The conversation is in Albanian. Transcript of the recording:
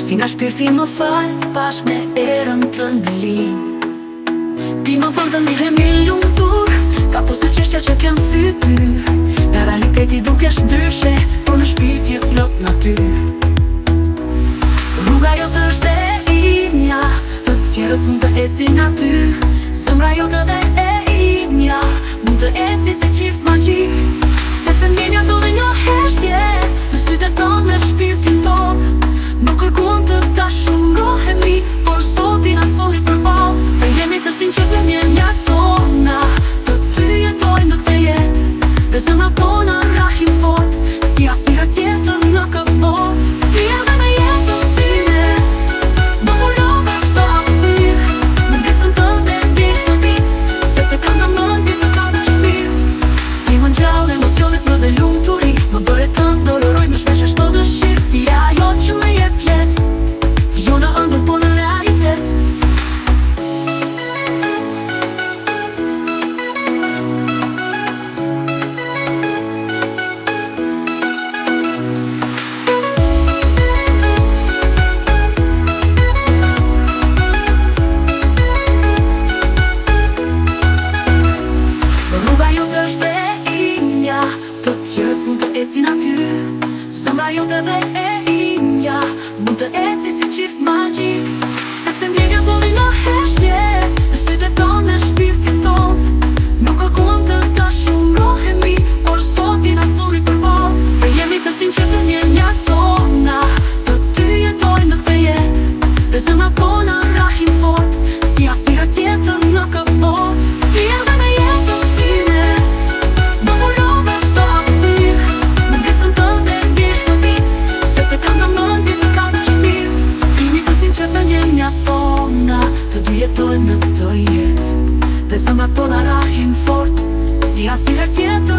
Si nga shpirti më fal, pash me erën të ndëlim. Ti më bën të ndihemi lumtur, ka po se qeshtja që kem fytyr. Nga realiteti dukesh ndryshe, por në shpirt je plot natyrë. Rruga jote është e imja, të tjerës mund të ecin aty. Zemra jote dhe e imja, mund të eci si qift magjik. Sepse ndjenja do dhe një heshtje, në sytë tonë me shpirtin tonë. Nuk kërkuam të dashurohemi, por Zoti na solli përballë. Të jemi të sinqertë me ndjenjat tona, të dy jetojmë në këtë jetë. Dhe zemrat tona rrahin fort, si asnjëherë tjetër në këtë botë. Ti je me jetën time, do mbulove çdo hapësirë. Mungesën tënde ndiq çdo ditë, se të kam në mendje të kam në shpirt. Ti më ngjall emocionet më dhe lumturi, më bëre të ndorëroj më shpesh çdo dëshirë. Ti je ajo që më jep jetë, jo në ëndër por në realitet. Rruga jote është e imja, të tjerës mund të ecin aty. Zemra jote dhe e imja, mund të eci si qift magjik. Sepse ndjenja do dhe në heshtje, në sytë tonë me shpirtin tonë. Nuk kërkuam të dashurohemi, por Zoti na solli përballë. Të jemi të sinqertë me ndjenjat tona, të dy jetojmë në këtë jetë. Dhe zemrat tona rrahin fort, si asnjëherë tjetër në këtë botë. Ti je me jetën time, do mbulove çdo hapësirë. Mungesën tënde ndiq çdo ditë, se të kam në mendje të kam në shpirt. Jemi të sinqertë me ndjenjat tona, të dy jetojmë në këtë jetë. Dhe zemrat tona rrahin fort, si asnjëherë tjetër